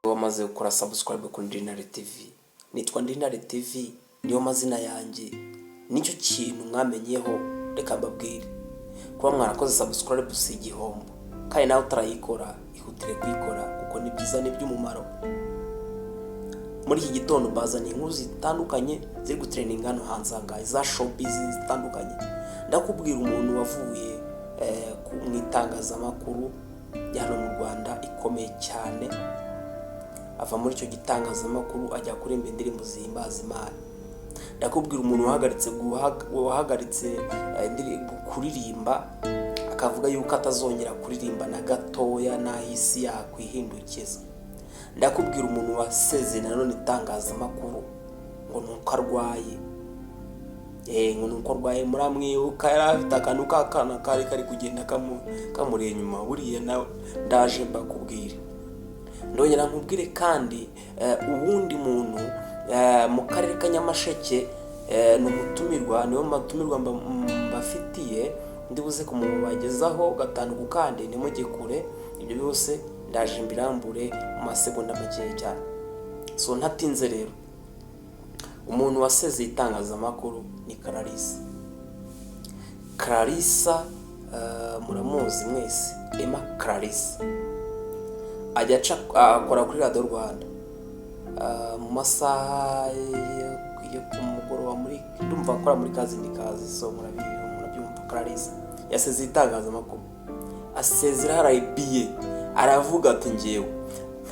wamaze gukora subscribe kuri Ndinare TV. Nitwa Ndinare TV, niyo mazina yanjye. Nicyo kintu mwamenyeho, reka mbabwire. Kuba mwarakoze subscribe si igihombo. Kandi nawe utarayikora, ihutire kuyikora kuko ni byiza ni by'umumaro. Muri iki gitondo bazanye inkuru zitandukanye ziri gutraining hano hanze ngaho za showbiz zitandukanye. Ndakubwira umuntu wavuye mu itangazamakuru hano mu Rwanda ikomeye cyane, ava muri icyo gitangazamakuru ajya kuririmba indirimbo zihimbaza Imana. Ndakubwira umuntu wahagaritse kuririmba, akavuga yuko atazongera kuririmba na gatoya n'ahisi yakwihindukiza. Ndakubwira umuntu wasezeye nanone itangazamakuru ngo nuko arwaye. Ngo nuko arwaye muramwibuka, yari afite akantu k'akana kari kugenda kamuri inyuma. Buriya nawe ndaje mbakubwire. Ndongera nkubwire kandi ubundi muntu mu karere ka Nyamasheke n'umutumirwa, niyo matumirwa mbafitiye, ndibuze kumubagezaho gatanu ku kandi nimujye kure. Ibyo byose ndaje mbirambure mu masegonda make cyane. So ntatinze rero, umuntu wasezeye itangazamakuru ni Clarissa. Muramuzi mwese, Emma Clarissa. Ajya akora kuri Radio Rwanda mu masaha yo kumugoroba, muri ndumva akora muri Kazindi Kazi. So murabyumva, Clarissa yasezeye itangazamakuru, asezera RBA. Aravuga ati ngewe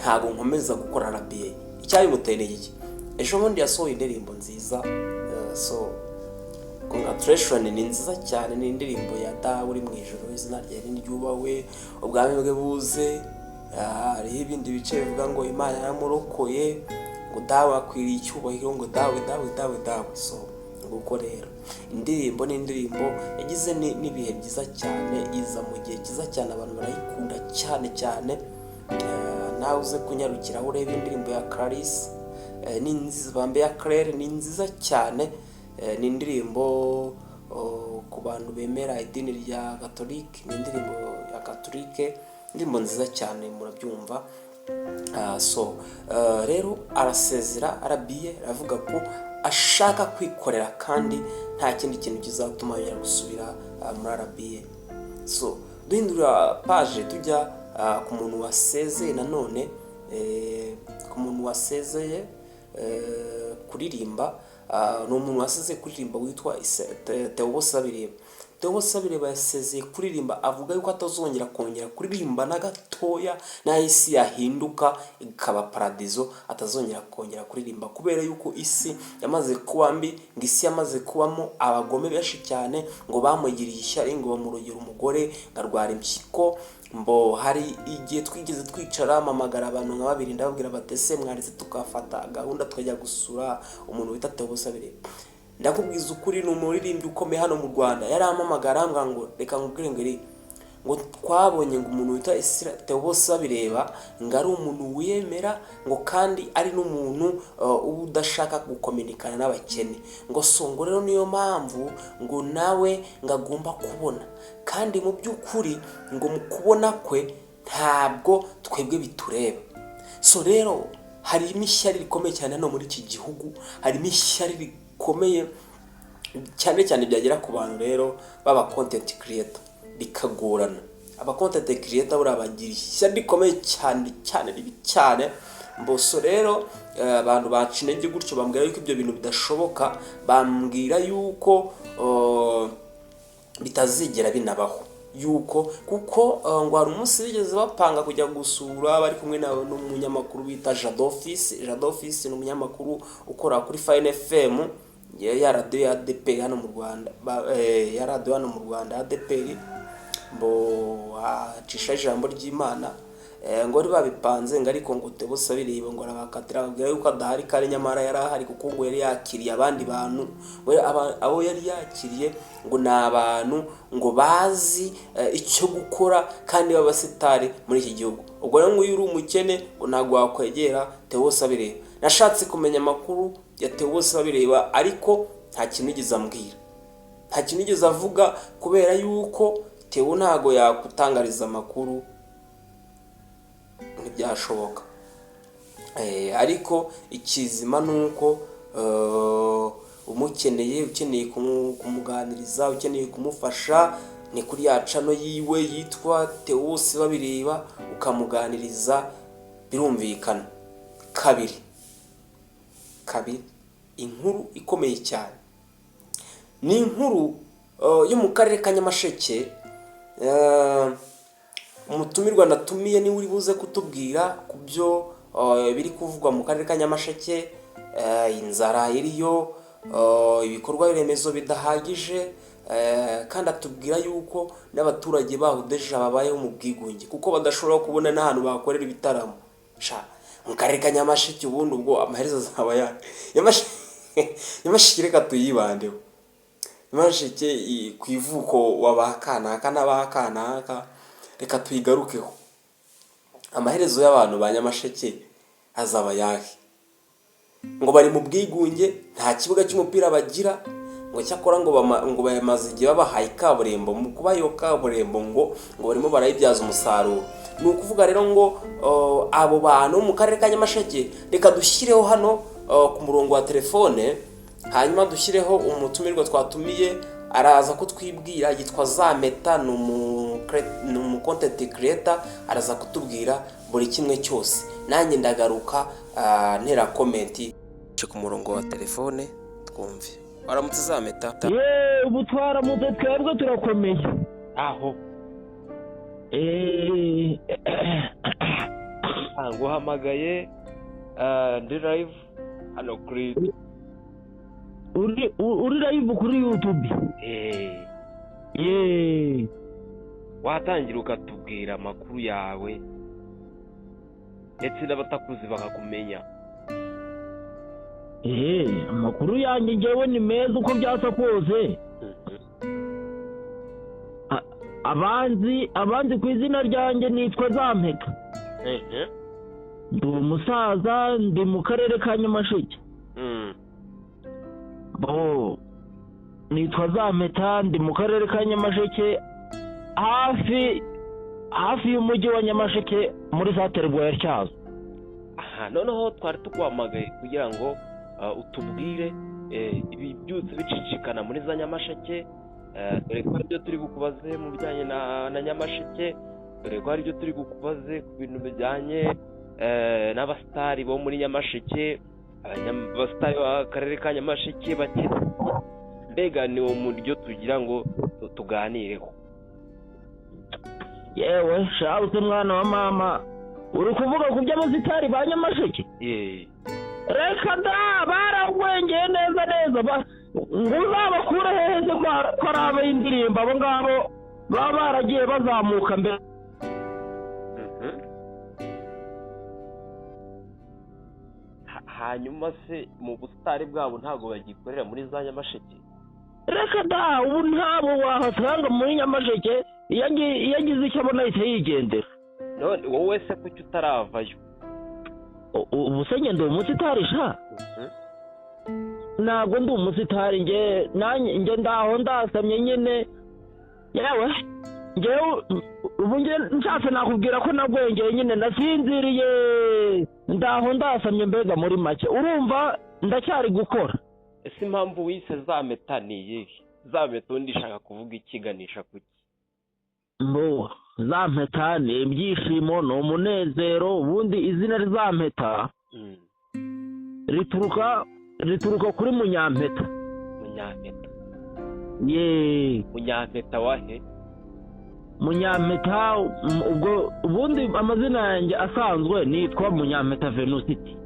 ntabwo nkomeza gukora RBA. Icyabimuteye ni iki? Ejo bundi yasohoye indirimbo nziza, so congratulations, ni nziza cyane. Ni indirimbo ya Dawe uri mu ijoro, izina rye ryubahwe, ubwami bwe buze. Hariho ibindi bice bivuga ngo Imana yaramurokoye, ngo Dawe akwiriye icyubahiro, ngo Dawe. So nguko rero indirimbo ni indirimbo yagize n'ibihe byiza cyane, iza mu gihe cyiza cyane, abantu barayikunda cyane. Nawe uze kunyarukira urebe indirimbo ya Clarissa. Ni nziza, bambe ya Claire ni nziza cyane. Ni indirimbo ku bantu bemera idini rya Catholic, ni indirimbo ya Catholic, indirimbo nziza cyane, murabyumva. So rero arasezera RBA, aravuga ko ashaka kwikorera kandi nta kindi kintu kizatuma yongera gusubira muri RBA. So duhindura page tujya ku muntu wasezeye nanone, ku muntu wasezeye kuririmba. Ni umuntu wasezeye kuririmba witwa Theo Sabireba. Theo Sabireba yasezeye kuririmba, avuga yuko atazongera kuririmba na gatoya, na isi yahinduka ikaba paradizo, atazongera kuririmba kubera yuko isi yamaze kuba mbi, ngo isi yamaze kubamo abagome benshi cyane, ngo bamugiriye ishyari, ngo bamurogera umugore ngarwara impyiko. Mbo hari igihe twigeze twicara amamagara abantu nka babiri, ndababwira batese mwaretse tukafata gahunda tukajya gusura umuntu wita Theo Sabireba. Ndakubwiza ukuri, ni umuririmbyi ukomeye hano mu Rwanda. Yaramamagara ngo reka nkubwire ngo twabonye ngo umuntu wita Theo Sabireba ngo ari umuntu wiyemera, ngo kandi ari n'umuntu udashaka gukominikana n'abakene, ngo songo rero niyo mpamvu ngo nawe ngagomba kubona, kandi mu by'ukuri ngo mu kubona kwe ntabwo twebwe bitureba. So rero hari imishyari rikomeye cyane hano muri iki gihugu, hari imishyari rikomeye cyane byagera ku bantu rero baba content creator, bikagorana. Aba content creator burabagira ishyari rikomeye cyane. Mboso rero abantu bacinege gutyo bambwira yuko ibyo bintu bidashoboka, bambwira yuko bitazigera binabaho, yuko kuko ngo hari umunsi bigeze bapanga kujya gusura bari kumwe n'umunyamakuru bita Jado Fils. Ni umunyamakuru ukora kuri Fine FM, ya radio ya ADP hano mu Rwanda, ya radio hano mu Rwanda ADP. Mbo acisha ijambo ry'Imana, ngo ari babipanze, ngo ariko ngo Theo Sabireba ngo arabakatira, ababwira yuko adahari, kandi nyamara yari ahari kuko ngo yari yakiriye abandi bantu. Abo yari yakiriye ngo ni abantu ngo bazi icyo gukora kandi b'abasitari muri iki gihugu. Ubwo rero ngo uri umukene ngo ntabwo wakwegera Theo Sabireba. Nashatse kumenya amakuru ya Theo Sabireba, ariko nta kintu yigeze ambwira, nta kintu yigeze avuga, kubera yuko Theo ntago yakutangariza amakuru ntibyashoboka. ariko ikizima ni uko ukeneye kumuganiriza, ukeneye kumufasha, ni kuri ya cano yiwe yitwa Theos babireba, ukamuganiriza birumvikana. Kabiri, inkuru ikomeye cyane ni inkuru yo mu karere ka Nyamasheke. Umutumirwa natumiye ni uri buze kutubwira ku byo biri kuvugwa mu karere ka Nyamasheke, inzara iriyo, ibikorwa remezo bidahagije, kandi atubwira yuko n'abaturage baho deja babayeho mu bwigunge kuko badashobora kubona n'ahantu bakorera ibitaramo. Mu karere ka Nyamasheke ubundi ubwo amaherezo azaba Nyamasheke reka tuyibandeho. Nyamasheke ku ivuko wabakanaka n'abakanaka, reka tuyigarukeho. Amaherezo y'abantu ba Nyamasheke azaba yahe? Ngo bari mu bwigunge, nta kibuga cy'umupira bagira, ngo cyakora ngo bayamaze igihe babahaye kaburimbo, mu kuba iyo kaburimbo ngo barimo barayibyaza umusaruro. Ni ukuvuga rero ngo abo bantu mu karere ka Nyamasheke reka dushyireho hano ku murongo wa telefone, hanyuma dushyireho umutumirwa twatumiye, araza kutwibwira. Yitwa Zameta, ni umu content creator, araza kutubwira buri kimwe cyose. Nanjye ndagaruka ntera comment ku murongo wa telefone twumve. Waramutse Zameta? ubu twaramutse, twebwe turakomeye aho nguhamagaye ndi live hano kuri uri live kuri YouTube. watangira ukatubwira amakuru yawe ndetse n'abatakuzi bakakumenya. Amakuru yanjye njyewe ni meza uko byasa kose. abanzi ku izina ryanjye nitwa Zampeta. Ndi umusaza, ndi mu karere ka Nyamasheke. Nitwa Zampeta, ndi mu karere ka Nyamasheke, hafi y'umujyi wa Nyamasheke muri Saterwa ya Tyazo. Noneho twari tukwamagaye kugira ngo utubwire ibi byose bicicikana muri za Nyamasheke. Dore ko aribyo turi gukubaze mu bijyanye na Nyamasheke, dore ko aribyo turi gukubaze ku bintu bijyanye n'abasitari bo muri Nyamasheke, abasitari b'akarere ka Nyamasheke bakiri. Mbega ni wo muryo tugira ngo tuganireho. Yewe shawuse mwana wa mama, uri kuvuga ku by'abasitari ba Nyamasheke? Reka da, baragwengeye neza ngo uzabakure heze ko ari ab'indirimbo. Abo ngabo baba baragiye bazamuka mbere. Hanyuma se mu busitari bwabo ntabwo bagikorera muri za Nyamasheke? Reka da, ubu ntabo wahasanga muri Nyamasheke, iyo agize icyo abona ahita yigendera. None wowe se kuki utaravayo? Ubu se njye ndi umusitari sha? Ntabwo ndi umusitari, njye ndaho ndasamye nyine. Yewe njyewe ubu njye nshatse nakubwira ko nagwengeye nyine, nasinziriye, ndaho ndasamye mbega muri make. Urumva ndacyari gukora. Ese impamvu wise Zameta ni iyihe? Zameta undi ishaka kuvuga ikiganisha kuki? Zampeta ni ibyishimo, ni umunezero. Ubundi izina Zampeta rituruka kuri Munyampeta. Munyampeta wahe? Munyampeta, ubwo ubundi amazina yanjye asanzwe nitwa Munyampeta Venusiti.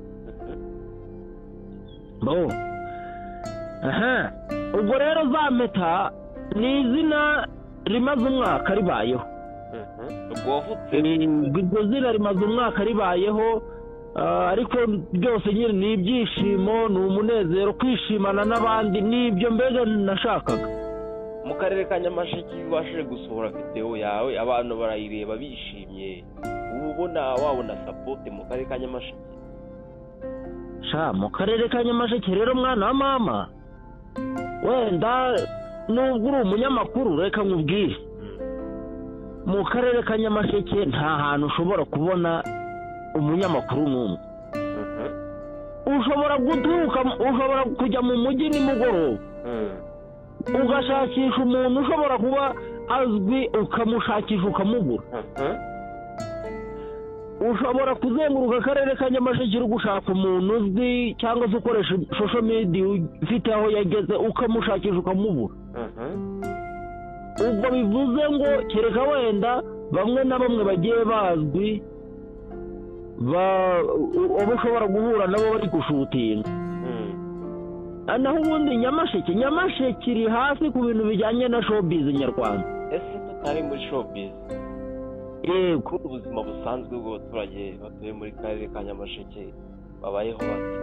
Ubwo rero Zampeta ni izina rimaze umwaka ribayeho. Iryo zina rimaze umwaka ribayeho, ariko byose nyine ni ibyishimo, ni umunezero, kwishimana n'abandi, nibyo mbega nashakaga. Mu karere ka Nyamasheke ubashije gusohora video yawe, abantu barayireba bishimye, wabona support mu karere ka Nyamasheke? Mu karere ka Nyamasheke rero mwana wa mama, wenda nubwo uri umunyamakuru reka nkubwire, mu karere ka Nyamasheke nta hantu ushobora kubona umunyamakuru n'umwe. ushobora kujya mu mujyi nimugoroba ugashakisha umuntu ushobora kuba azwi ukamushakisha ukamubura. Ushobora kuzenguruka akarere ka Nyamasheke uri gushaka umuntu uzwi cyangwa se ukoresha social media ufite aho yageze ukamushakisha ukamubura. Ubwo bivuze ngo kereka wenda bamwe na bamwe bagiye bazwi uba ushobora guhura nabo bari gushutinga. Naho ubundi Nyamasheke iri hasi ku bintu bijyanye na showbiz nyarwanda. Ese tutari muri showbiz yego ubuzima busanzwe bw'abaturage batuye muri karere ka Nyamasheke babayeho bate?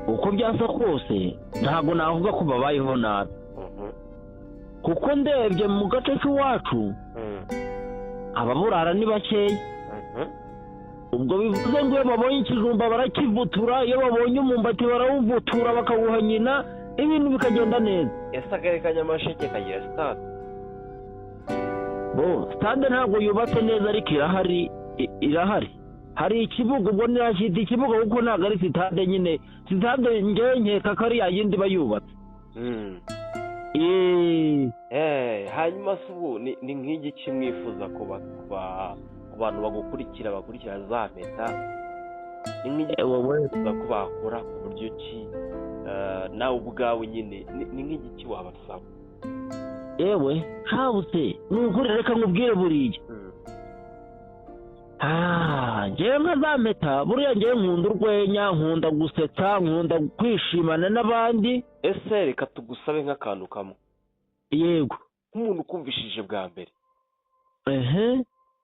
Uko byasa kose ntabwo navuga ko babayeho nabi, kuko ndebye mu gace k'iwacu ababurara ni bakeya. Ubwo bivuze ngo iyo babonye ikijumba barakivutura, iyo babonye umumbati barawuvutura bakawuha nyina, ibintu bikagenda neza. Ese akarere ka Nyamasheke kagira stade? Stade ntabwo yubatse neza ariko irahari. Hari ikibuga, ubwo nirashita ikibuga kuko ntabwo ari stade nyine. Stade njyewe nkeka ko ari yayindi bayubatse. Hanyuma se ubu ni nk'igiki mwifuza ku bantu bakurikira za Mpeta? Ni nk'igiki mwifuza ko bakora ku buryo ki nawe ubwawe nyine ni nk'igiki wabasaba? Yewe habutse nukuri reka nkubwire buriya njyewe nka za Mpeta buriya njyewe nkunda urwenya, nkunda gusetsa, nkunda kwishimana n'abandi. Ese reka tugusabe nk'akantu kamwe. Yego. Nk'umuntu ukumvishije bwa mbere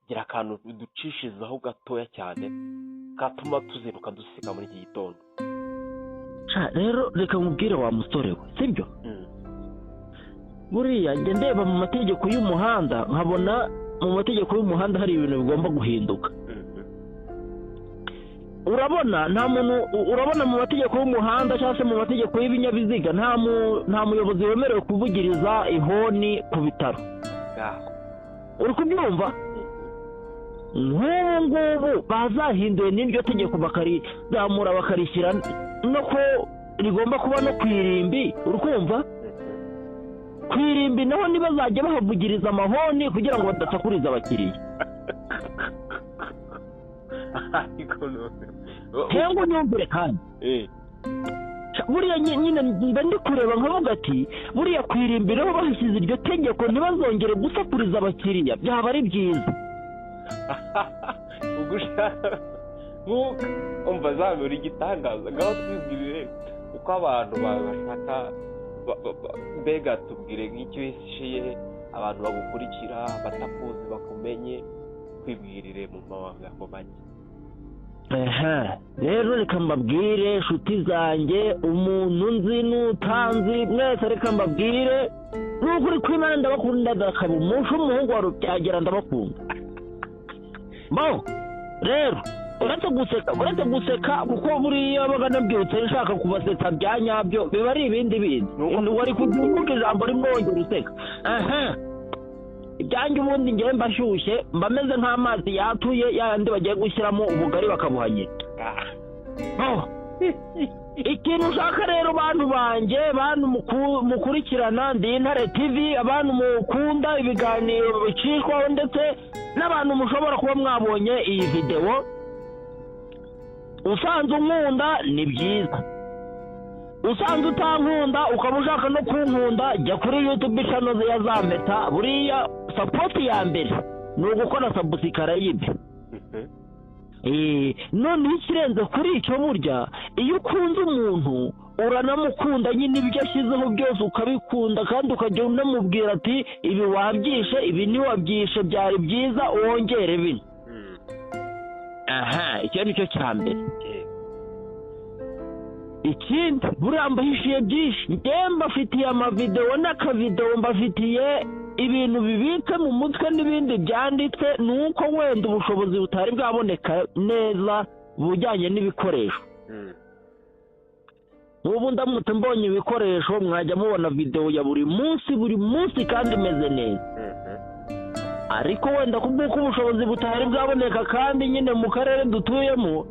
gira akantu ducishizaho gatoya cyane katuma tuzinduka dusika muri iki gitondo. Rero reka nkubwire wa musore we, sibyo? Buriya njye ndeba mu mategeko y'umuhanda nkabona mu mategeko y'umuhanda hari ibintu bigomba guhinduka. Urabona mu mategeko y'umuhanda cyangwa se mu mategeko y'ibinyabiziga nta muyobozi wemerewe kuvugiriza ihoni ku bitaro. Uri kubyumva? Nk'ubu ngubu bazahinduye n'iryo tegeko bakarizamura bakarishyira no ko rigomba kuba no ku irimbi. Uri kumva? Ku irimbi naho ntibazajya bahavugiriza amahoni kugira ngo badasakuriza abakiriya. Hengo nyumvire kandi buriya nyine mba ndi kureba nkavuga ati buriya ku irimbi naho bahashyize iryo tegeko ntibazongere gusakuriza abakiriya, byaba ari byiza. umva zamura igitangaza ngaho twibwirire uko abantu bashaka, mbega tubwire nk'icyo wishishiye abantu bagukurikira batakuzi bakumenye, twibwirire mu magambo make. Rero reka mbabwire inshuti zanjye, umuntu nzi n'utanzi mwese reka mbabwire n'ukuri kw'Imana ndabakunda ndakaba umunsi umuhungu wa Rubyagera ndabakunda. Rero uretse guseka kuko buriya baga nabyutse nshaka kubasetsa bya nyabyo biba ari ibindi bintu wari kuvuga ijambo rimwe wongera useka. Ibyanjye ubundi ngewe mbashyushye mbameze nk'amazi yatuye yandi bagiye gushyiramo ubugari bakabuhanyira. Ikintu ushaka rero bantu banjye, bantu mukurikirana Ndi Intare TV, abantu mukunda ibiganiro bicishwaho ndetse n'abantu mushobora kuba mwabonye iyi video, usanze unkunda ni byiza, usanze utankunda ukaba ushaka no kunkunda jya kuri YouTube channel ya za Mpeta. Buriya support ya mbere ni ugukora subscribe. None ikirenze kuri icyo burya iyo ukunze umuntu uranamukunda nyine ibyo ashyizeho byose ukabikunda kandi ukajya unamubwira ati ibi wabyishe, ibi ntiwabyishe, byari byiza wongere bino. Icyo ni cyo cya mbere. Ikindi buriya mbahishiye byinshi, njye mbafitiye amavidewo n'akavidewo, mbafitiye ibintu bibitse mu mutwe n'ibindi byanditse, ni uko wenda ubushobozi butari bwaboneka neza bujyanye n'ibikoresho. Ubu ndamutse mbonye ibikoresho mwajya mubona videwo ya buri munsi kandi imeze neza. Ariko wenda kubw'uko ubushobozi butari bwaboneka kandi nyine mu karere dutuyemo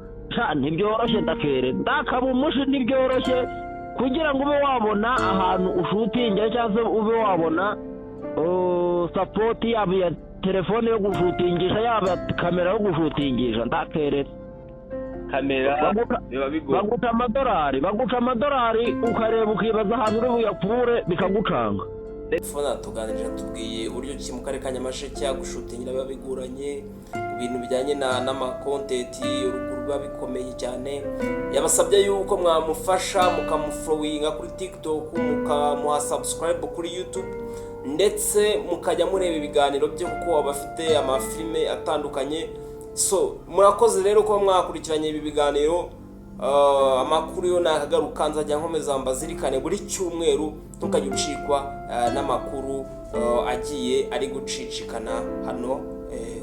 ntibyoroshye ndakere ndakaba umushi ntibyoroshye kugira ngo ube wabona ahantu ushutingira cyangwa se ube wabona sapoti yaba iya telefone yo gushutingisha yaba kamera yo gushutingisha ndakerera kamera biba bigoye baguca amadolari ukareba ukibaza ahantu uri buyakure bikagucanga. telefone tuganirije tubwiye uburyo ki mu karere ka Nyamasheke gushutingira biba bigoranye ibintu bijyanye n'amakontenti uruguru biba bikomeye cyane. Yabasabye yuko mwamufasha mukamuflowinga kuri TikTok mukamuha subscribe kuri YouTube ndetse mukajya mureba ibiganiro bye kuko abafite amafilme atandukanye. So murakoze rero ko mwakurikiranye ibi biganiro. Amakuru yo nakagaruka nzajya nkomeza mbazirikane buri cyumweru ntukajye ucikwa n'amakuru agiye ari gucicikana hano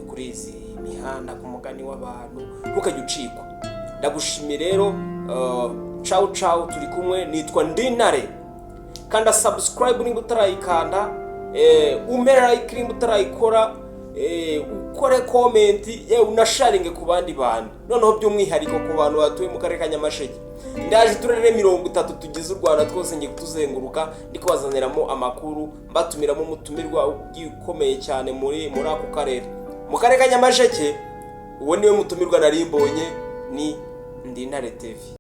kuri izi mihanda ku mugani w'abantu ntukajye ucikwa. Ndagushimiye rero ciao turi kumwe nitwa Ndintare. Kanda subscribe niba utarayikanda, umera like niba utarayikora, ukore comment yewe unasharinge ku bandi bantu noneho by'umwihariko ku bantu batuye mu karere ka Nyamasheke. Ndaje turere 30 tugize u Rwanda twose ngiye kutuzenguruka ndikubazaniramo amakuru mbatumiramo umutumirwa ugikomeye cyane muri ako karere mu karere ka Nyamasheke. Uwo niwe mutumirwa nari mbonye ni Ndintare TV.